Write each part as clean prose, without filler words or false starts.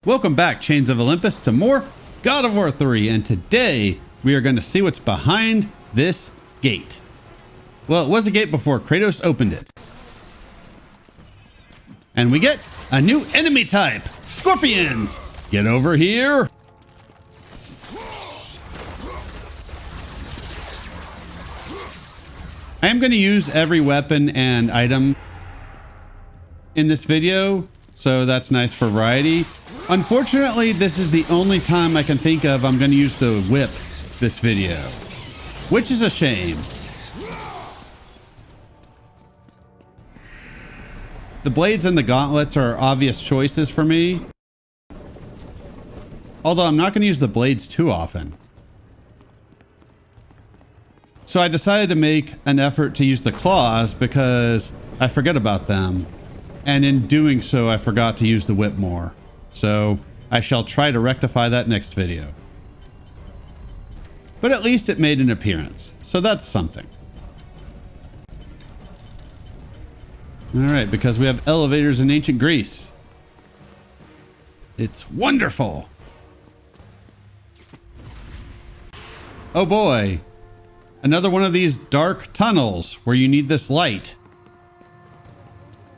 Welcome back, Chains of Olympus, to more God of War 3, and today we are going to see what's behind this gate. Well, it was a gate before Kratos opened it. And we get a new enemy type, Scorpions! Get over here! I am going to use every weapon and item in this video, so that's nice for variety. Unfortunately, this is the only time I can think of I'm going to use the whip this video, which is a shame. The blades and the gauntlets are obvious choices for me, although I'm not going to use the blades too often. So I decided to make an effort to use the claws because I forget about them, and in doing so I forgot to use the whip more. So I shall try to rectify that next video. But at least it made an appearance, so that's something. Alright, because we have elevators in ancient Greece. It's wonderful! Oh boy! Another one of these dark tunnels where you need this light.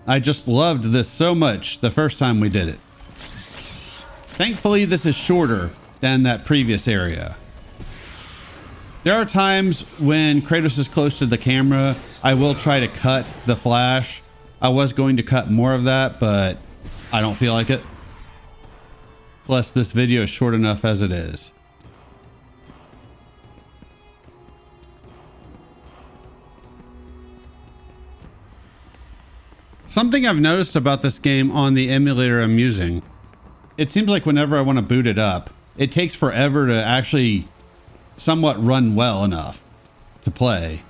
I just loved this so much the first time we did it. Thankfully, this is shorter than that previous area. There are times when Kratos is close to the camera, I will try to cut the flash. I was going to cut more of that, but I don't feel like it. Plus, this video is short enough as it is. Something I've noticed about this game on the emulator I'm using, it seems like whenever I want to boot it up, it takes forever to actually somewhat run well enough to play.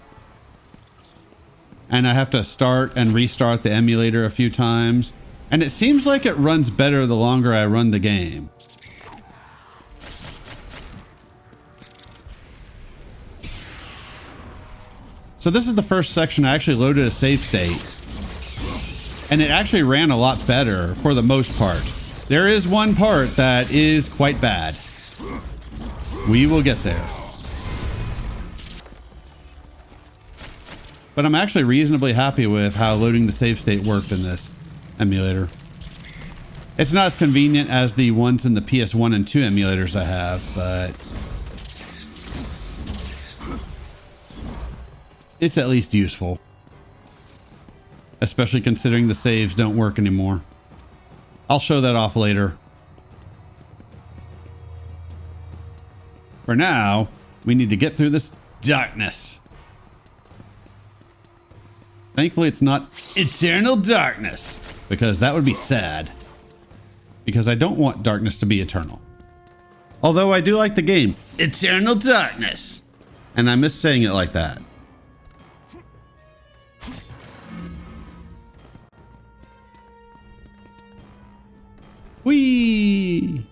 And I have to start and restart the emulator a few times. And it seems like it runs better the longer I run the game. So this is the first section I actually loaded a save state. And it actually ran a lot better for the most part. There is one part that is quite bad. We will get there. But I'm actually reasonably happy with how loading the save state worked in this emulator. It's not as convenient as the ones in the PS1 and 2 emulators I have, but it's at least useful. Especially considering the saves don't work anymore. I'll show that off later. For now, we need to get through this darkness. Thankfully, it's not eternal darkness, because that would be sad. Because I don't want darkness to be eternal. Although I do like the game, Eternal Darkness. And I miss saying it like that. Whee!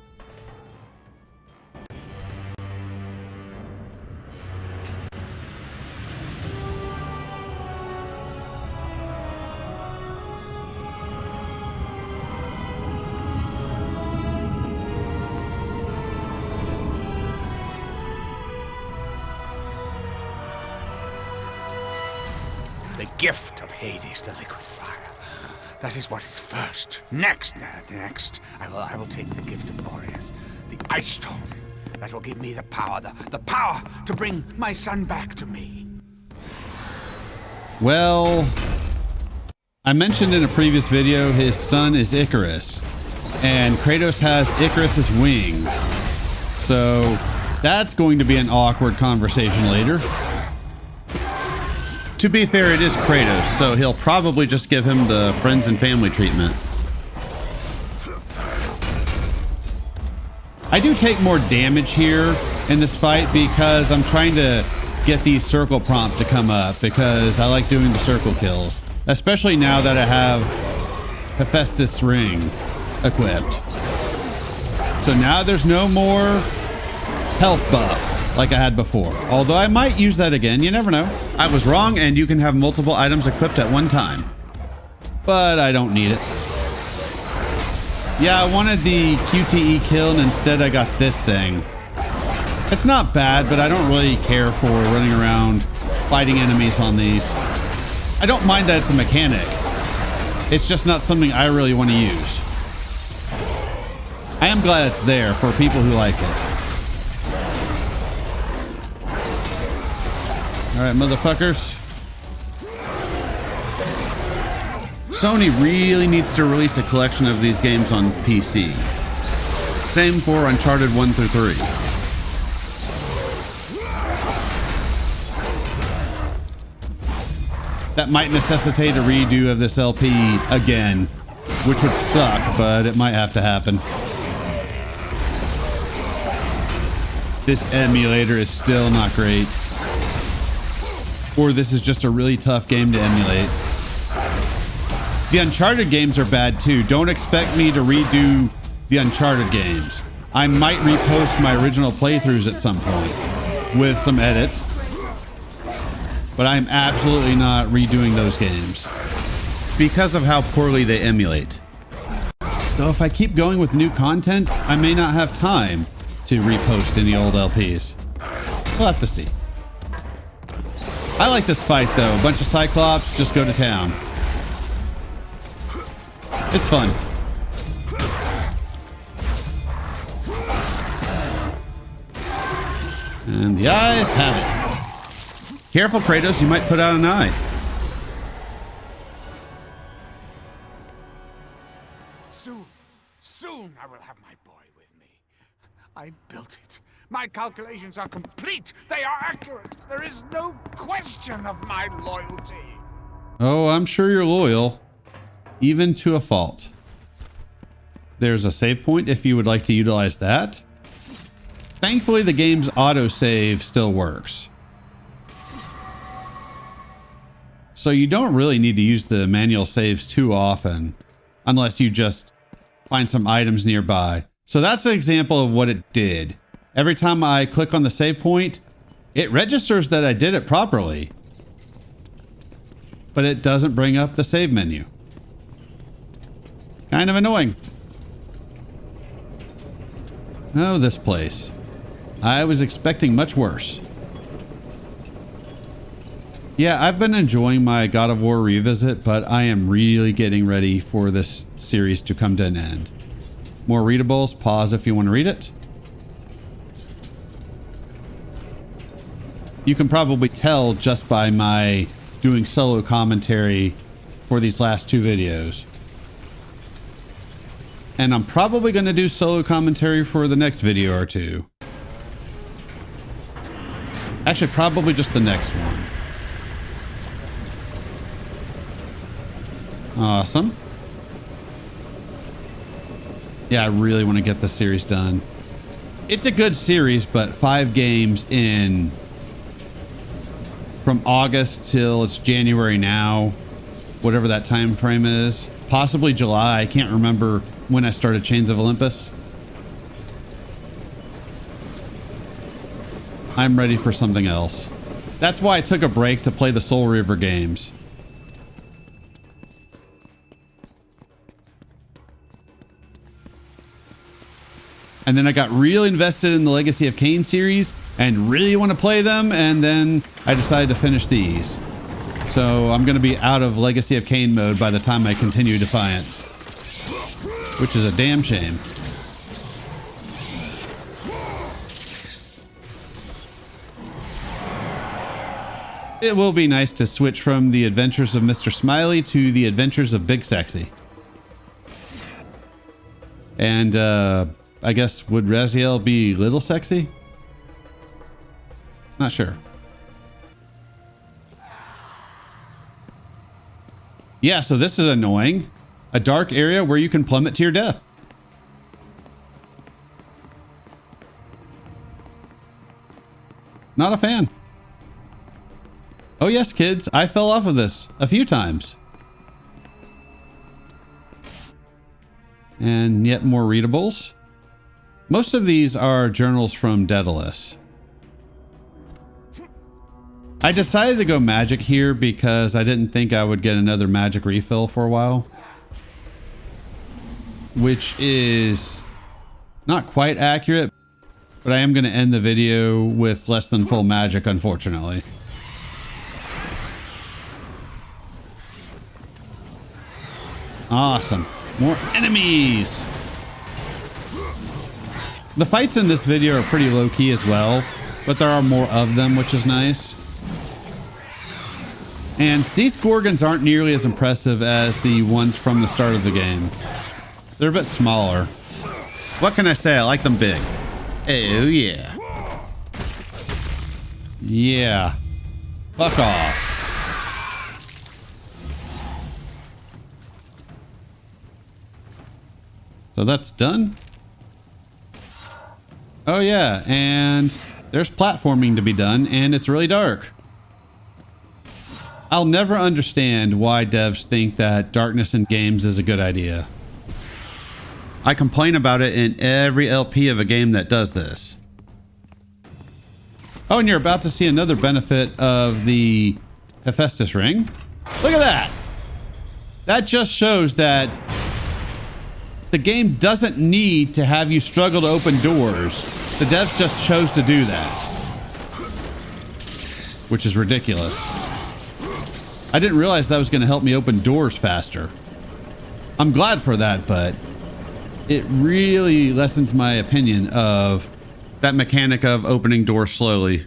The gift of Hades, the liquid fire. That is what is first. Next, I will take the gift of Boreas, the ice stone. That will give me the power to bring my son back to me. Well, I mentioned in a previous video his son is Icarus, and Kratos has Icarus's wings. So that's going to be an awkward conversation later. To be fair, it is Kratos, so he'll probably just give him the friends and family treatment. I do take more damage here in this fight because I'm trying to get the circle prompt to come up because I like doing the circle kills, especially now that I have Hephaestus ring equipped. So now there's no more health buff like I had before. Although I might use that again, you never know. I was wrong, and you can have multiple items equipped at one time. But I don't need it. Yeah, I wanted the QTE kill, and instead I got this thing. It's not bad, but I don't really care for running around fighting enemies on these. I don't mind that it's a mechanic. It's just not something I really want to use. I am glad it's there for people who like it. All right, motherfuckers. Sony really needs to release a collection of these games on PC. Same for Uncharted 1 through 3. That might necessitate a redo of this LP again, which would suck, but it might have to happen. This emulator is still not great. Or this is just a really tough game to emulate. The Uncharted games are bad too. Don't expect me to redo the Uncharted games. I might repost my original playthroughs at some point with some edits, but I'm absolutely not redoing those games because of how poorly they emulate. So if I keep going with new content, I may not have time to repost any old LPs. We'll have to see. I like this fight though. A bunch of Cyclops just go to town. It's fun. And the eyes have it. Careful, Kratos, you might put out an eye. Soon I will have my boy with me. I built it. My calculations are complete. They are accurate. There is no question of my loyalty. Oh, I'm sure you're loyal. Even to a fault. There's a save point if you would like to utilize that. Thankfully, the game's autosave still works. So you don't really need to use the manual saves too often, unless you just find some items nearby. So that's an example of what it did. Every time I click on the save point, it registers that I did it properly, but it doesn't bring up the save menu. Kind of annoying. Oh, this place. I was expecting much worse. Yeah, I've been enjoying my God of War revisit, but I am really getting ready for this series to come to an end. More readables. Pause if you want to read it. You can probably tell just by my doing solo commentary for these last two videos. And I'm probably going to do solo commentary for the next video or two. Actually, probably just the next one. Awesome. Yeah, I really want to get this series done. It's a good series, but 5 games in from August till it's January now, whatever that time frame is. Possibly July. I can't remember when I started Chains of Olympus. I'm ready for something else. That's why I took a break to play the Soul River games. And then I got really invested in the Legacy of Kain series and really want to play them, and then I decided to finish these. So I'm going to be out of Legacy of Kain mode by the time I continue Defiance, which is a damn shame. It will be nice to switch from the adventures of Mr. Smiley to the adventures of Big Sexy. And I guess would Raziel be Little Sexy? Not sure. Yeah, so this is annoying. A dark area where you can plummet to your death. Not a fan. Oh yes, kids, I fell off of this a few times. And yet more readables. Most of these are journals from Daedalus. I decided to go magic here because I didn't think I would get another magic refill for a while. which is not quite accurate, but I am going to end the video with less than full magic, unfortunately. Awesome. More enemies. The fights in this video are pretty low-key as well, but there are more of them, which is nice. And these Gorgons aren't nearly as impressive as the ones from the start of the game. They're a bit smaller. What can I say? I like them big. Oh, yeah. Yeah. Fuck off. So that's done. Oh yeah, and there's platforming to be done, and it's really dark. I'll never understand why devs think that darkness in games is a good idea. I complain about it in every LP of a game that does this. Oh, and you're about to see another benefit of the Hephaestus ring. Look at that! That just shows that the game doesn't need to have you struggle to open doors. The devs just chose to do that, which is ridiculous. I didn't realize that was going to help me open doors faster. I'm glad for that, but it really lessens my opinion of that mechanic of opening doors slowly.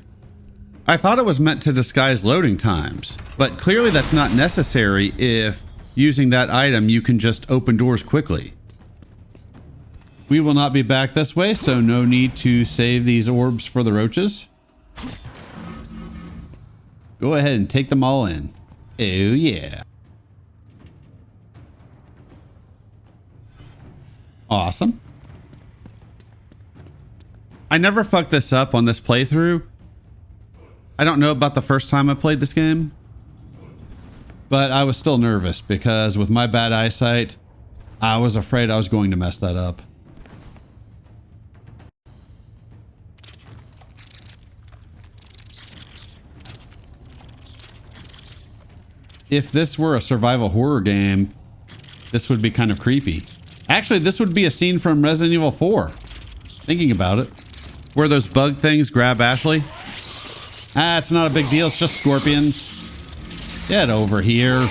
I thought it was meant to disguise loading times, but clearly that's not necessary if using that item you can just open doors quickly. We will not be back this way, so no need to save these orbs for the roaches. Go ahead and take them all in. Oh yeah. Awesome. I never fucked this up on this playthrough. I don't know about the first time I played this game, but I was still nervous because with my bad eyesight, I was afraid I was going to mess that up. If this were a survival horror game, this would be kind of creepy. Actually, this would be a scene from Resident Evil 4. Thinking about it. Where those bug things grab Ashley. Ah, it's not a big deal. It's just scorpions. Get over here.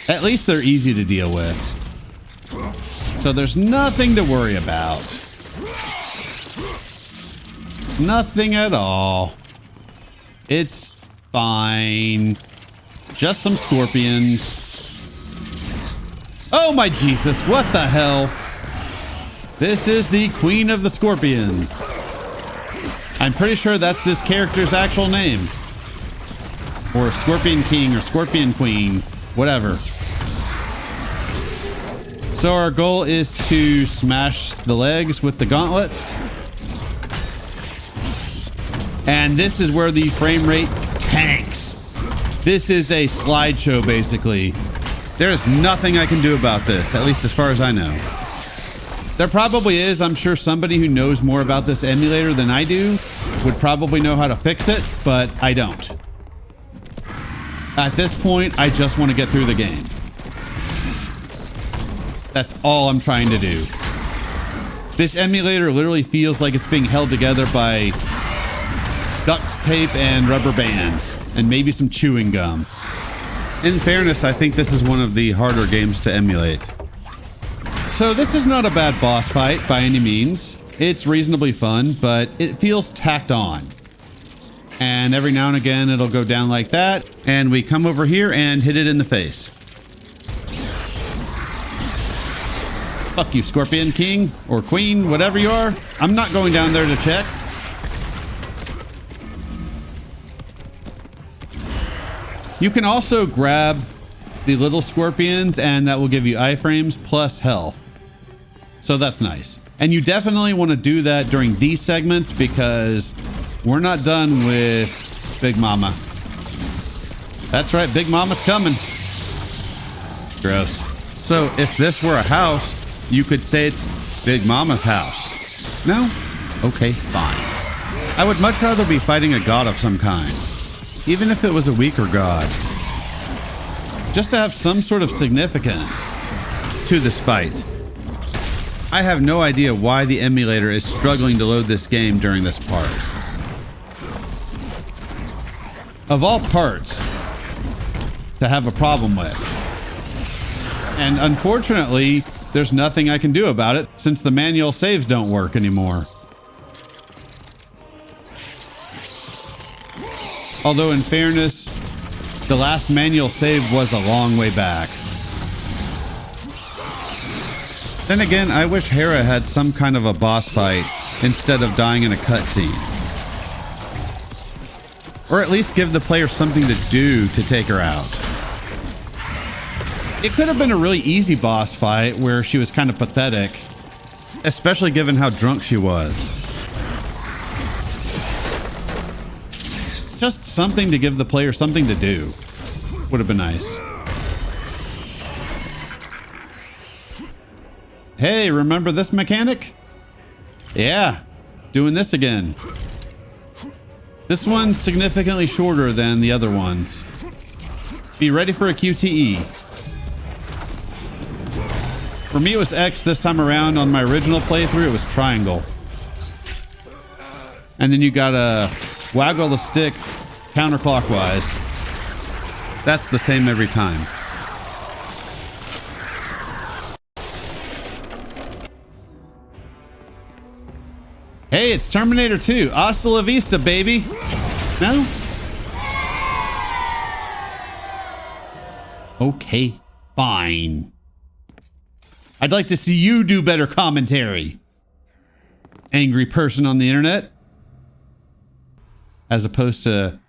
At least they're easy to deal with. So there's nothing to worry about. Nothing at all. It's fine. Just some scorpions. Oh my Jesus, what the hell? This is the Queen of the Scorpions. I'm pretty sure that's this character's actual name. Or Scorpion King or Scorpion Queen, whatever. So our goal is to smash the legs with the gauntlets. And this is where the frame rate tanks. This is a slideshow, basically. There's nothing I can do about this, at least as far as I know. There probably is. I'm sure somebody who knows more about this emulator than I do would probably know how to fix it, but I don't. At this point, I just want to get through the game. That's all I'm trying to do. This emulator literally feels like it's being held together by duct tape and rubber bands, and maybe some chewing gum. In fairness, I think this is one of the harder games to emulate. So this is not a bad boss fight by any means. It's reasonably fun, but it feels tacked on. And every now and again, it'll go down like that, and we come over here and hit it in the face. Fuck you, Scorpion King, or Queen, whatever you are. I'm not going down there to check. You can also grab the little scorpions, and that will give you iframes plus health. So that's nice. And you definitely want to do that during these segments because we're not done with Big Mama. That's right, Big Mama's coming. Gross. So if this were a house, you could say it's Big Mama's house. No? Okay, fine. I would much rather be fighting a god of some kind. Even if it was a weaker god. just to have some sort of significance to this fight. I have no idea why the emulator is struggling to load this game during this part. Of all parts to have a problem with. And unfortunately, there's nothing I can do about it since the manual saves don't work anymore. Although in fairness, the last manual save was a long way back. Then again, I wish Hera had some kind of a boss fight instead of dying in a cutscene. Or at least give the player something to do to take her out. It could have been a really easy boss fight where she was kind of pathetic, especially given how drunk she was. Just something to give the player something to do would have been nice. Hey, remember this mechanic? Yeah, doing this again. This one's significantly shorter than the other ones. Be ready for a QTE. For me, it was X this time around. On my original playthrough, it was triangle. And then you gotta waggle the stick counterclockwise. That's the same every time. Hey, it's Terminator 2. Hasta la vista, baby. No? Okay, fine. I'd like to see you do better commentary. Angry person on the internet. As opposed to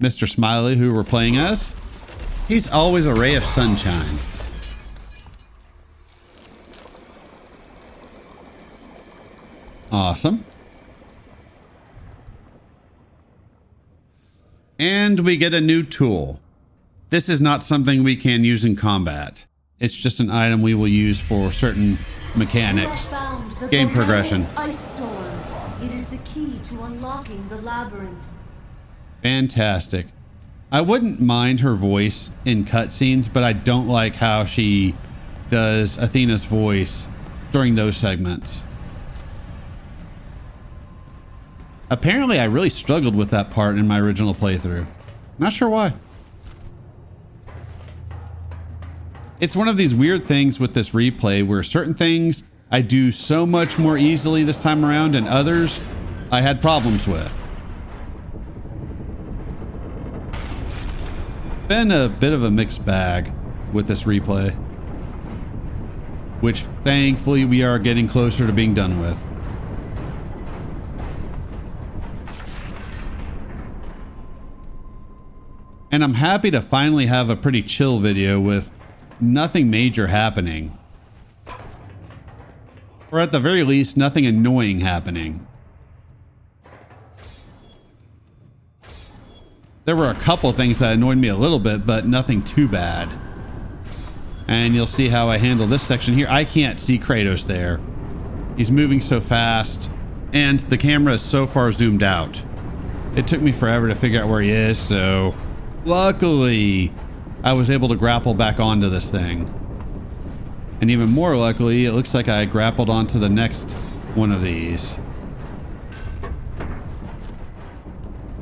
Mr. Smiley, who we're playing as. He's always a ray of sunshine. Awesome. And we get a new tool. This is not something we can use in combat. It's just an item we will use for certain mechanics. Game progression. Ice storm. It is the key to unlocking the labyrinth. Fantastic. I wouldn't mind her voice in cutscenes, but I don't like how she does Athena's voice during those segments. Apparently, I really struggled with that part in my original playthrough. Not sure why. It's one of these weird things with this replay where certain things I do so much more easily this time around and others I had problems with. Been a bit of a mixed bag with this replay, which thankfully we are getting closer to being done with. And I'm happy to finally have a pretty chill video with nothing major happening. Or at the very least, nothing annoying happening. There were a couple things that annoyed me a little bit, but nothing too bad. And you'll see how I handle this section here. I can't see Kratos there. He's moving so fast, and the camera is so far zoomed out. It took me forever to figure out where he is, so luckily I was able to grapple back onto this thing. And even more luckily, it looks like I grappled onto the next one of these.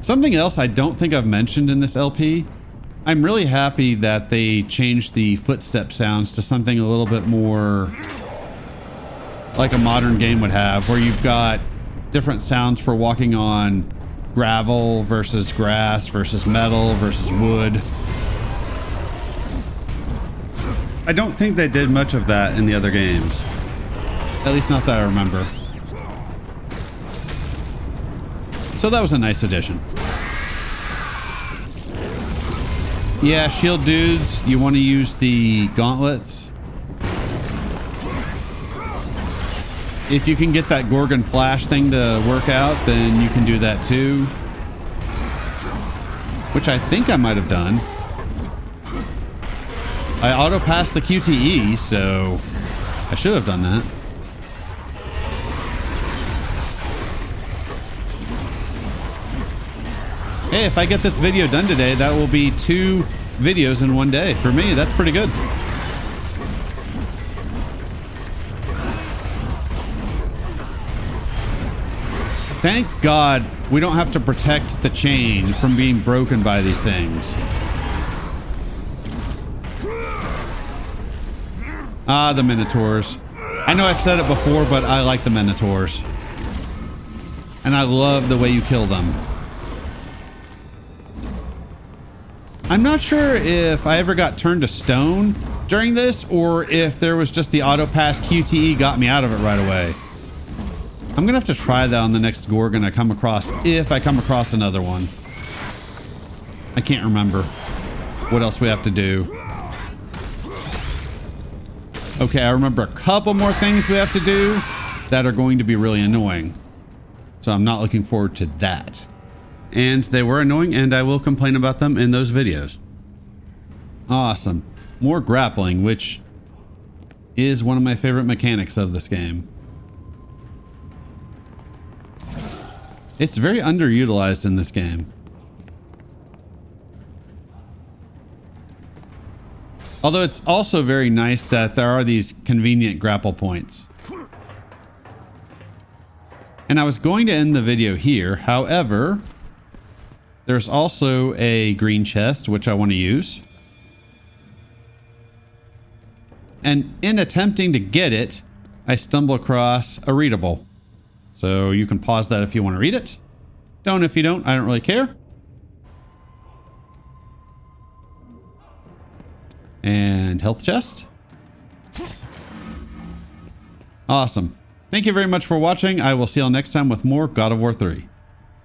Something else I don't think I've mentioned in this LP. I'm really happy that they changed the footstep sounds to something a little bit more like a modern game would have, where you've got different sounds for walking on gravel versus grass versus metal versus wood. I don't think they did much of that in the other games. At least not that I remember. So that was a nice addition. Yeah, shield dudes, you want to use the gauntlets. If you can get that Gorgon flash thing to work out, then you can do that too. Which I think I might have done. I auto-passed the QTE, so I should have done that. Hey, if I get this video done today, that will be 2 videos in one day. For me, that's pretty good. Thank God we don't have to protect the chain from being broken by these things. Ah, the Minotaurs. I know I've said it before, but I like the Minotaurs. And I love the way you kill them. I'm not sure if I ever got turned to stone during this, or if there was just the auto pass QTE got me out of it right away. I'm gonna have to try that on the next Gorgon I come across, if I come across another one. I can't remember what else we have to do. Okay, I remember a couple more things we have to do that are going to be really annoying. So I'm not looking forward to that. And they were annoying, and I will complain about them in those videos. Awesome. More grappling, which is one of my favorite mechanics of this game. It's very underutilized in this game. Although it's also very nice that there are these convenient grapple points. And I was going to end the video here. However, there's also a green chest, which I want to use. And in attempting to get it, I stumble across a readable. So you can pause that if you want to read it. Don't if you don't. I don't really care. And health chest. Awesome. Thank you very much for watching. I will see you all next time with more God of War 3.